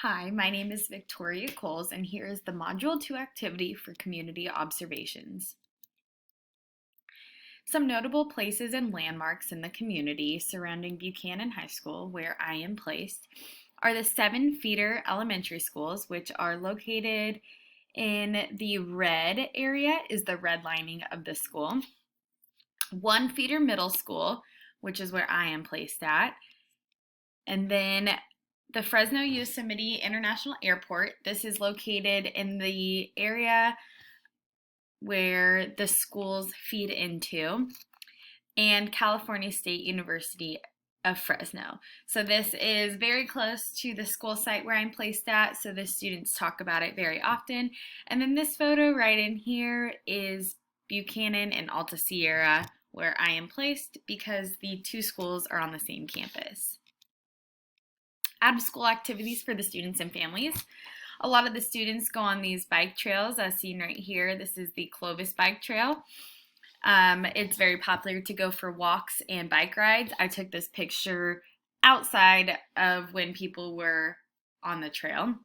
Hi, my name is Victoria Coles, and here is the Module 2 activity for community observations. Some notable places and landmarks in the community surrounding Buchanan High School, where I am placed, are the 7 feeder elementary schools, which are located in the red area, is the red lining of the school. 1 feeder middle school, which is where I am placed at, and then the Fresno Yosemite International Airport. This is located in the area where the schools feed into, and California State University of Fresno. So this is very close to the school site where I'm placed at, so the students talk about it very often. And then this photo right in here is Buchanan and Alta Sierra, where I am placed because the 2 schools are on the same campus. Out-of-school activities for the students and families. A lot of the students go on these bike trails, as seen right here. This is the Clovis Bike Trail. It's very popular to go for walks and bike rides. I took this picture outside of when people were on the trail.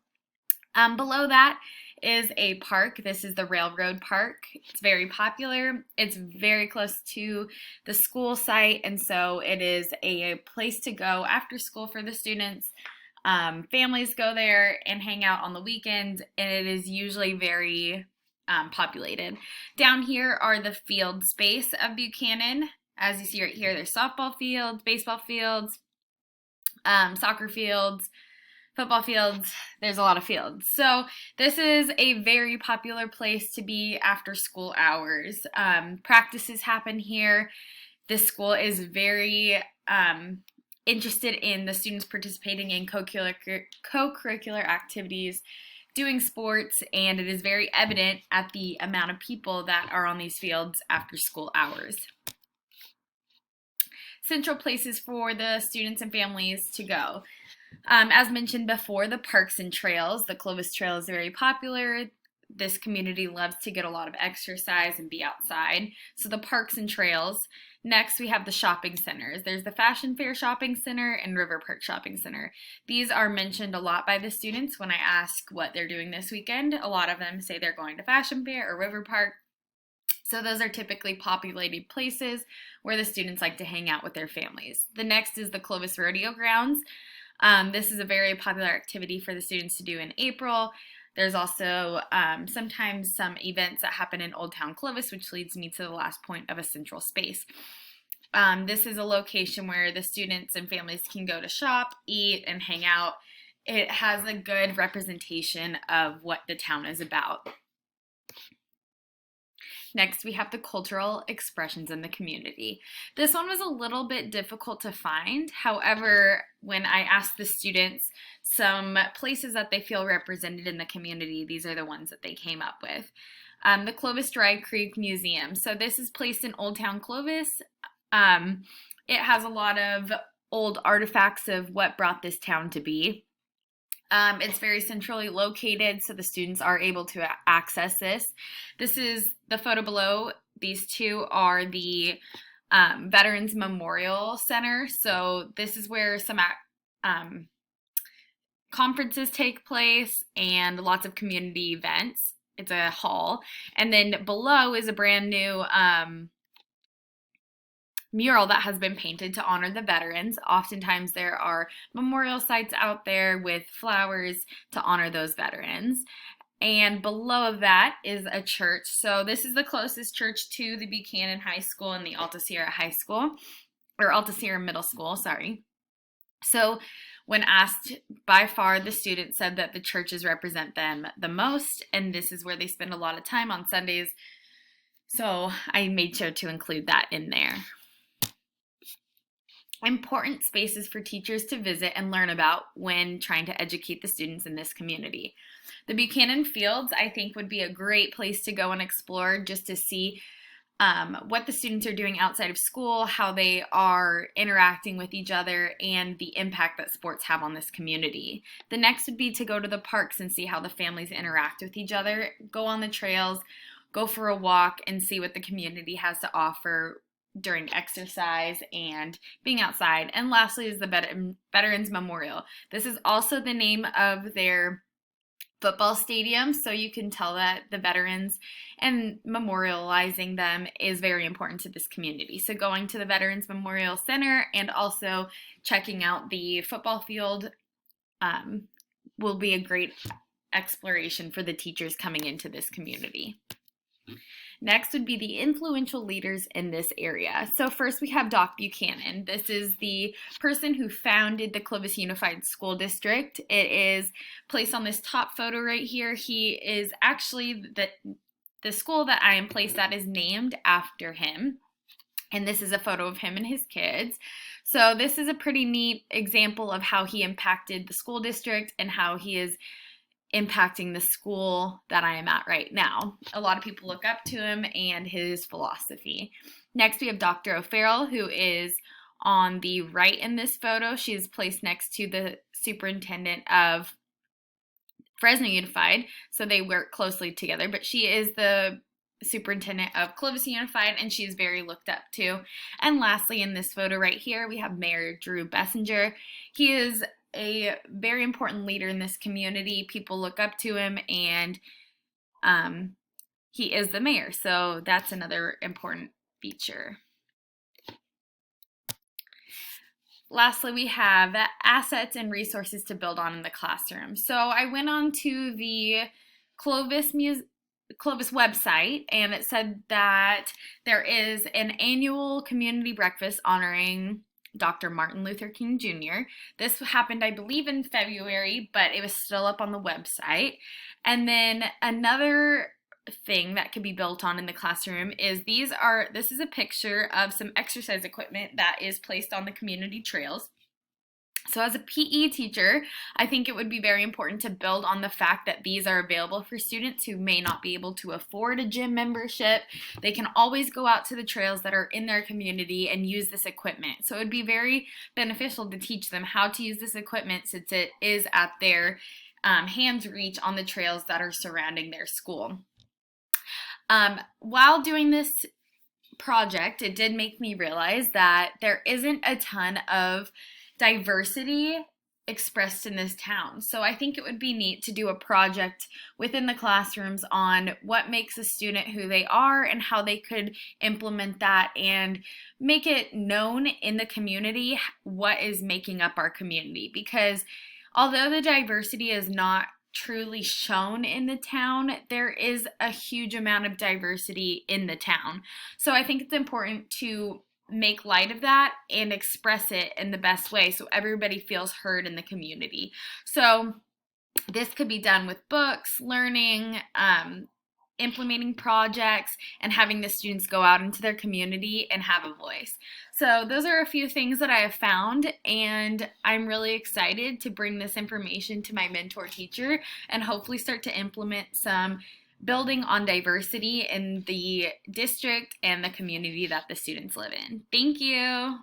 Below that is a park. This is the Railroad Park. It's very popular. It's very close to the school site, and so it is a place to go after school for the students. Families go there and hang out on the weekends, and it is usually very populated. Down here are the field space of Buchanan. As you see right here, there's softball fields, baseball fields, soccer fields, football fields. There's a lot of fields. So this is a very popular place to be after school hours. Practices happen here. This school is very interested in the students participating in co-curricular activities, doing sports, and it is very evident at the amount of people that are on these fields after school hours. Central places for the students and families to go. As mentioned before, the parks and trails. The Clovis Trail is very popular. This community loves to get a lot of exercise and be outside. So the parks and trails. Next, we have the shopping centers. There's the Fashion Fair Shopping Center and River Park Shopping Center. These are mentioned a lot by the students when I ask what they're doing this weekend. A lot of them say they're going to Fashion Fair or River Park. So those are typically populated places where the students like to hang out with their families. The next is the Clovis Rodeo Grounds. This is a very popular activity for the students to do in April. There's also sometimes some events that happen in Old Town Clovis, which leads me to the last point of a central space. This is a location where the students and families can go to shop, eat, and hang out. It has a good representation of what the town is about. Next, we have the cultural expressions in the community. This one was a little bit difficult to find. However, when I asked the students some places that they feel represented in the community, these are the ones that they came up with. The Clovis Dry Creek Museum. So this is placed in Old Town Clovis. It has a lot of old artifacts of what brought this town to be. It's very centrally located, so the students are able to access this. This is the photo below. These 2 are the Veterans Memorial Center. So this is where some conferences take place and lots of community events. It's a hall. And then below is a brand new mural that has been painted to honor the veterans. Oftentimes there are memorial sites out there with flowers to honor those veterans. And below that is a church. So this is the closest church to the Buchanan High School and the Alta Sierra High School, or Alta Sierra Middle School, sorry. So when asked, by far the students said that the churches represent them the most, and this is where they spend a lot of time on Sundays. So I made sure to include that in there. Important spaces for teachers to visit and learn about when trying to educate the students in this community. The Buchanan Fields, I think, would be a great place to go and explore just to see what the students are doing outside of school, how they are interacting with each other, and the impact that sports have on this community. The next would be to go to the parks and see how the families interact with each other, go on the trails, go for a walk, and see what the community has to offer during exercise and being outside. And lastly is the Veterans Memorial. This is also the name of their football stadium, so you can tell that the veterans and memorializing them is very important to this community. So going to the Veterans Memorial Center and also checking out the football field will be a great exploration for the teachers coming into this community. Next would be the influential leaders in this area. So first we have Doc Buchanan. This is the person who founded the Clovis Unified School District. It is placed on this top photo right here. He is actually, the school that I am placed at is named after him. And this is a photo of him and his kids. So this is a pretty neat example of how he impacted the school district and how he is impacting the school that I am at right now. A lot of people look up to him and his philosophy. Next, we have Dr. O'Farrell, who is on the right in this photo. She is placed next to the superintendent of Fresno Unified, so they work closely together, but she is the superintendent of Clovis Unified, and she is very looked up to. And lastly, in this photo right here, we have Mayor Drew Bessinger. He is a very important leader in this community. People look up to him, and he is the mayor, so that's another important feature. Lastly, we have assets and resources to build on in the classroom. So I went on to the Clovis website, and it said that there is an annual community breakfast honoring Dr. Martin Luther King Jr. This happened, I believe, in February, but it was still up on the website. And then another thing that could be built on in the classroom is this is a picture of some exercise equipment that is placed on the community trails. So as a PE teacher, I think it would be very important to build on the fact that these are available for students who may not be able to afford a gym membership. They can always go out to the trails that are in their community and use this equipment. So it would be very beneficial to teach them how to use this equipment since it is at their hands reach on the trails that are surrounding their school. While doing this project, it did make me realize that there isn't a ton of diversity expressed in this town. So I think it would be neat to do a project within the classrooms on what makes a student who they are and how they could implement that and make it known in the community what is making up our community. Because although the diversity is not truly shown in the town, there is a huge amount of diversity in the town. So I think it's important to make light of that and express it in the best way so everybody feels heard in the community. So this could be done with books, learning, implementing projects, and having the students go out into their community and have a voice. So those are a few things that I have found, and I'm really excited to bring this information to my mentor teacher and hopefully start to implement some building on diversity in the district and the community that the students live in. Thank you.